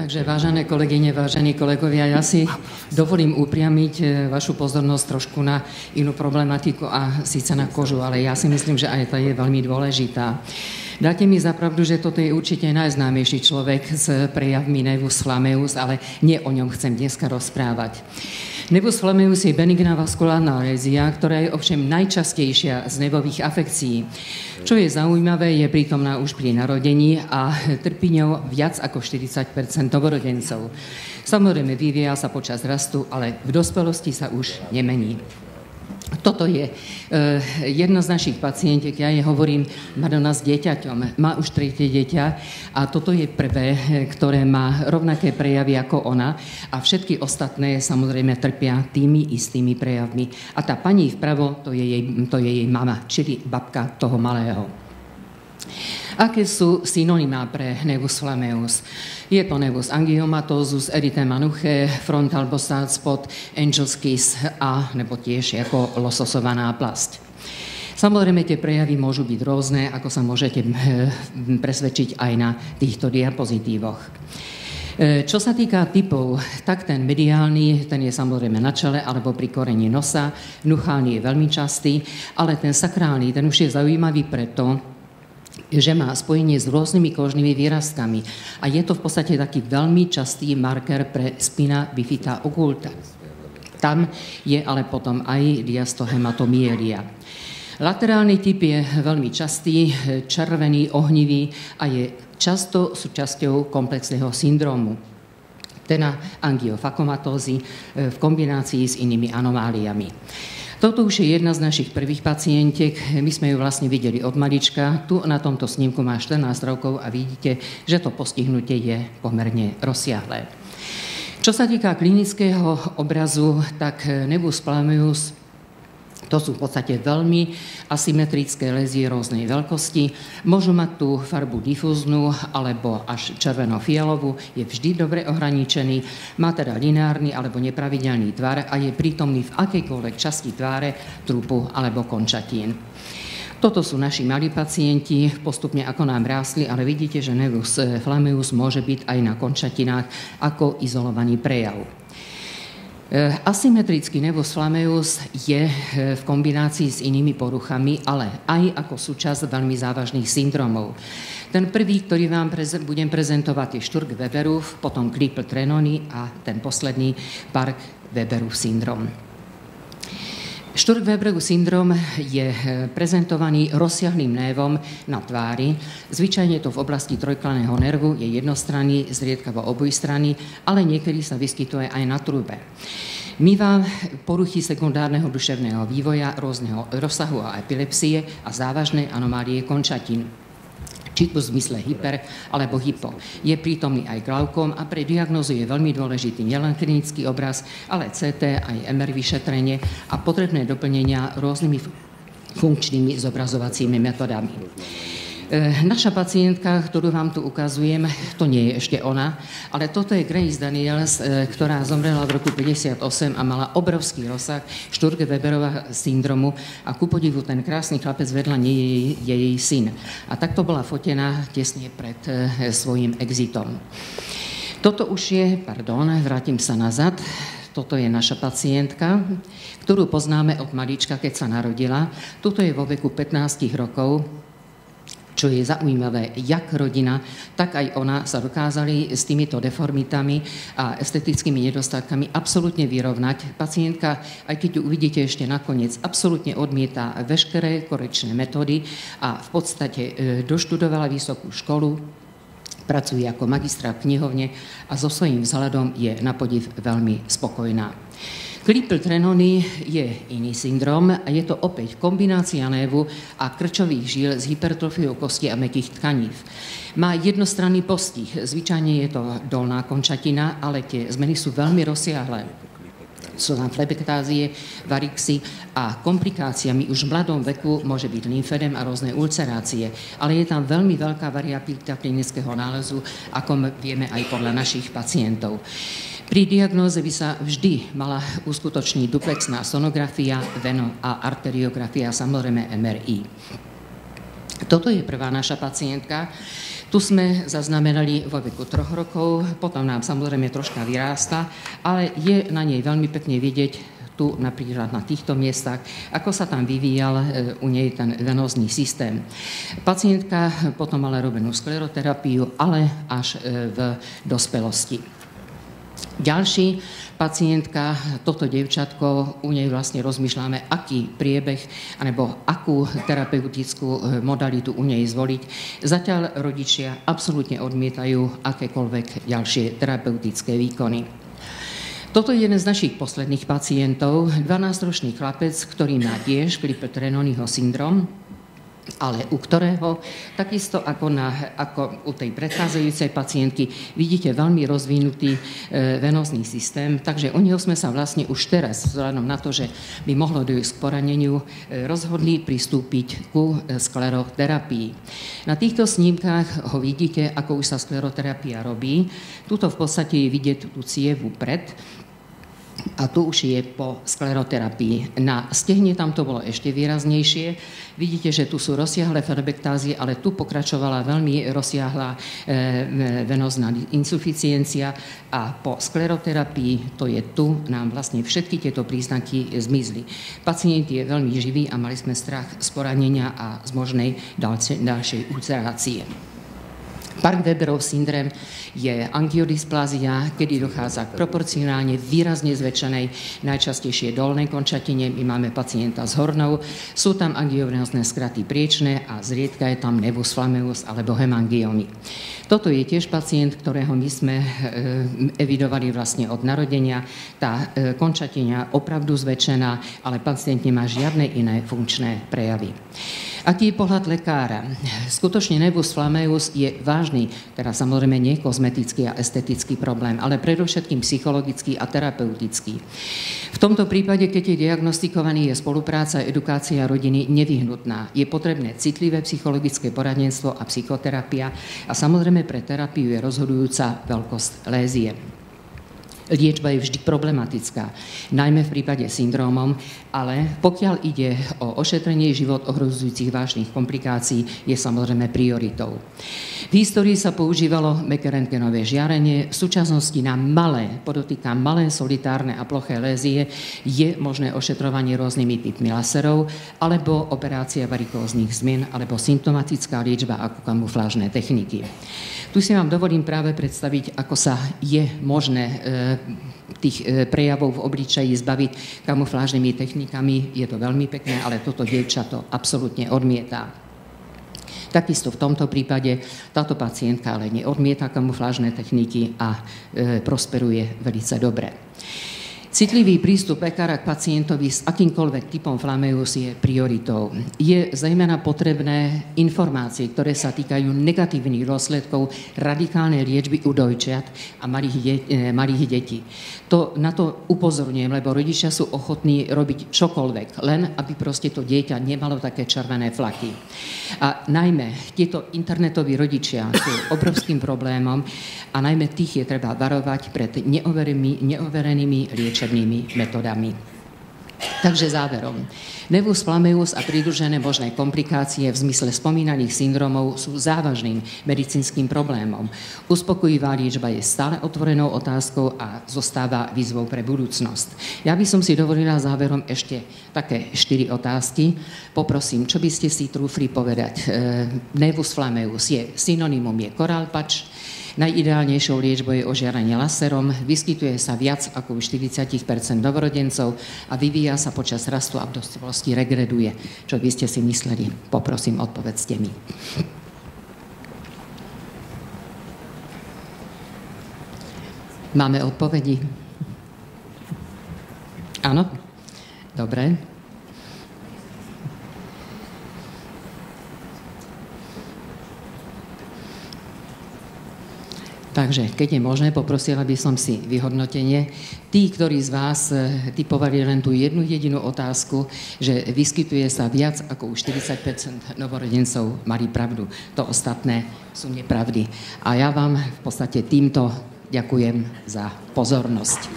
Takže vážené kolegyne, vážení kolegovia, ja si dovolím upriamiť vašu pozornosť trošku na inú problematiku a síce na kožu, ale ja si myslím, že aj tá je veľmi dôležitá. Dáte mi za pravdu, že toto je určite najznámejší človek s prejavmi nevus flammeus, ale nie o ňom chcem dneska rozprávať. Nevus flammeus je benigná vaskulárna lézia, ktorá je ovšem najčastejšia z nevových afekcií. Čo je zaujímavé, je prítomná už pri narodení a trpí ňou viac ako 40% novorodencov. Samozrejme, vyvíja sa počas rastu, ale v dospelosti sa už nemení. Toto je jedna z našich pacientiek, ja jej hovorím Madonna s dieťaťom, má už tretie dieťa a toto je prvé, ktoré má rovnaké prejavy ako ona a všetky ostatné samozrejme trpia tými istými prejavmi. A tá pani vpravo, to je jej mama, čili babka toho malého. Aké sú synonymá pre nevus flammeus? Je to nevus angiomatosus, erythema nuchae, frontal bossard spot, angel's kiss a nebo tiež ako lososová náplasť. Samozrejme, tie prejavy môžu byť rôzne, ako sa môžete presvedčiť aj na týchto diapozitívoch. Čo sa týka typov, tak ten mediálny, ten je samozrejme na čele alebo pri koreni nosa, nuchálny je veľmi častý, ale ten sakrálny, ten už je zaujímavý preto, že má spojenie s rôznymi kožnými výrazkami a je to v podstate taký veľmi častý marker pre spina bifida occulta. Tam je ale potom aj diastohematomielia. Laterálny typ je veľmi častý, červený, ohnivý a je často súčasťou komplexného syndrómu. Teda angiofakomatózy v kombinácii s inými anomáliami. Toto už je jedna z našich prvých pacientiek. My sme ju vlastne videli od malička. Tu na tomto snímku má 14 rokov a vidíte, že to postihnutie je pomerne rozsiahlé. Čo sa týka klinického obrazu, tak nevus flammeus to sú v podstate veľmi asymetrické lézie rôznej veľkosti. Môžu mať tú farbu difúznu alebo až červeno-fialovú, je vždy dobre ohraničený, má teda lineárny alebo nepravidelný tvar a je prítomný v akejkoľvek časti tváre, trupu alebo končatín. Toto sú naši malí pacienti, postupne ako nám rástli, ale vidíte, že nevus flammeus môže byť aj na končatinách ako izolovaný prejav. Asymetrický nevus flammeus je v kombinácii s inými poruchami, ale aj ako súčasť veľmi závažných syndromov. Ten prvý, ktorý vám budem prezentovať, je Sturge-Weberův, potom Klippel-Trenoni a ten posledný Park-Weberův syndrom. Sturge-Weberův syndrom je prezentovaný rozsiahlým névom na tvári. Zvyčajne to v oblasti trojklaného nervu je jednostranný, zriedkavo obojstranný, ale niekedy sa vyskytuje aj na trúbe. Mýva poruchy sekundárneho duševného vývoja, rôzneho rozsahu a epilepsie a závažné anomálie končatín. Či v zmysle hyper alebo hypo. Je prítomný aj glaukom a pre diagnózu je veľmi dôležitý nielen klinický obraz, ale CT aj MR vyšetrenie a potrebné doplnenia rôznymi funkčnými zobrazovacími metodami. Naša pacientka, ktorú vám tu ukazujem, to nie je ešte ona, ale toto je Grace Daniels, ktorá zomrela v roku 1958 a mala obrovský rozsah Sturge-Weberova syndromu a ku podivu ten krásny chlapec vedľa nej je jej syn. A takto bola fotená tesne pred svojím exitom. Toto už je, vrátim sa nazad, toto je naša pacientka, ktorú poznáme od malička, keď sa narodila. Tuto je vo veku 15 rokov. Čo je zaujímavé, jak rodina, tak aj ona sa dokázali s týmito deformitami a estetickými nedostatkami absolútne vyrovnať. Pacientka, aj keď ju uvidíte ešte nakoniec, absolútne odmieta veškeré korekčné metódy a v podstate doštudovala vysokú školu, pracuje ako magistra v knihovne a so svojím vzhľadom je na podiv veľmi spokojná. Klippel-Trenoni je iný syndrom a je to opäť kombinácia névu a krčových žíl s hypertrofiou kosti a mäkkých tkanív. Má jednostranný postih, zvyčajne je to dolná končatina, ale tie zmeny sú veľmi rozsiahle. Sú tam flebektázie, varixy a komplikáciami už v mladom veku môže byť lymfedem a rôzne ulcerácie, ale je tam veľmi veľká variabilita klinického nálezu, ako vieme aj podľa našich pacientov. Pri diagnóze by sa vždy mala uskutočniť duplexná sonografia, veno- a arteriografia, samozrejme MRI. Toto je prvá naša pacientka. Tu sme zaznamenali vo veku 3 rokov, potom nám samozrejme troška vyrásta, ale je na nej veľmi pekne vidieť, tu napríklad na týchto miestach, ako sa tam vyvíjal u nej ten venózny systém. Pacientka potom mala robenú skleroterapiu, ale až v dospelosti. Ďalší pacientka, toto dievčatko, u nej vlastne rozmýšľame, aký priebeh alebo akú terapeutickú modalitu u nej zvoliť. Zatiaľ rodičia absolútne odmietajú akékoľvek ďalšie terapeutické výkony. Toto je jeden z našich posledných pacientov, 12-ročný chlapec, ktorý má tiež Klippel-Trenyho syndrom, ale u ktorého, takisto ako u tej predchádzajúcej pacientky, vidíte veľmi rozvinutý venózny systém, takže u neho sme sa vlastne už teraz, vzhľadom na to, že by mohlo dojsť k poraneniu, rozhodli pristúpiť ku skleroterapii. Na týchto snímkach ho vidíte, ako už sa skleroterapia robí. Tuto v podstate je vidieť tú cievu pred, a tu už je po skleroterapii. Na stehne tam to bolo ešte výraznejšie. Vidíte, že tu sú rozsiahle ferbektázie, ale tu pokračovala veľmi rozsiahla venózna insuficiencia a po skleroterapii, to je tu, nám vlastne všetky tieto príznaky zmizli. Pacient je veľmi živý a mali sme strach z poranenia a z možnej ďalšej ulcerácie. Park-Weberov syndrom je angiodyspplázia, kedy dochádza k proporcionálne výrazne zväčšenej, najčastejšie dolnej končatine. My máme pacienta s hornou, sú tam angiovenózne skraty priečné a zriedka je tam nevus flammeus alebo hemangiomy. Toto je tiež pacient, ktorého my sme evidovali vlastne od narodenia. Tá končatina opravdu zväčšená, ale pacient nemá žiadne iné funkčné prejavy. Aký je pohľad lekára? Skutočne nevus flammeus je vážny, teraz samozrejme nie kozmetický a estetický problém, ale predovšetkým psychologický a terapeutický. V tomto prípade, keď je diagnostikovaný, je spolupráca a edukácia rodiny nevyhnutná. Je potrebné citlivé psychologické poradenstvo a psychoterapia a samozrejme pre terapiu je rozhodujúca veľkosť lézie. Liečba je vždy problematická, najmä v prípade syndrómom, ale pokiaľ ide o ošetrenie život ohrozujúcich vážnych komplikácií, je samozrejme prioritou. V histórii sa používalo mekerentgenové žiarenie, v súčasnosti na malé, podotýkam malé solitárne a ploché lézie je možné ošetrovanie rôznymi typmi laserov alebo operácia varikóznych zmien alebo symptomatická liečba ako kamuflážne techniky. Tu si vám dovolím práve predstaviť, ako sa je možné tých prejavov v obličaji zbaviť kamuflážnymi technikami. Je to veľmi pekné, ale toto dievča to absolútne odmietá. Takisto v tomto prípade táto pacientka ale neodmieta kamuflážne techniky a prosperuje veľmi dobre. Citlivý prístup lekára k pacientovi s akýmkoľvek typom flammeus je prioritou. Je zejména potrebné informácie, ktoré sa týkajú negatívnych dôsledkov radikálnej liečby u dojčiat a malých detí. Na to upozorňujem, lebo rodičia sú ochotní robiť čokoľvek, len aby proste to dieťa nemalo také červené flaky. A najmä tieto internetoví rodičia sú obrovským problémom a najmä tých je treba varovať pred neoverenými liečebnými metodami. Takže záverom. Nevus flammeus a pridružené možné komplikácie v zmysle spomínaných syndromov sú závažným medicínskym problémom. Uspokojivá liečba je stále otvorenou otázkou a zostáva výzvou pre budúcnosť. Ja by som si dovolila záverom ešte také 4 otázky. Poprosím, čo by ste si trúfli povedať? Nevus flammeus je synonymum je korálpač. Najideálnejšou liečbou je ožiarenie laserom, vyskytuje sa viac ako u 40% novorodencov a vyvíja sa počas rastu a v dospelosti regreduje. Čo by ste si mysleli? Poprosím, odpovedzte mi. Máme odpovedi? Áno? Dobre. Takže, keď je možné, poprosila by som si vyhodnotenie. Tí, ktorí z vás typovali len tú jednu jedinú otázku, že vyskytuje sa viac ako u 40% novorodencov, mali pravdu. To ostatné sú nepravdy. A ja vám v podstate týmto ďakujem za pozornosť.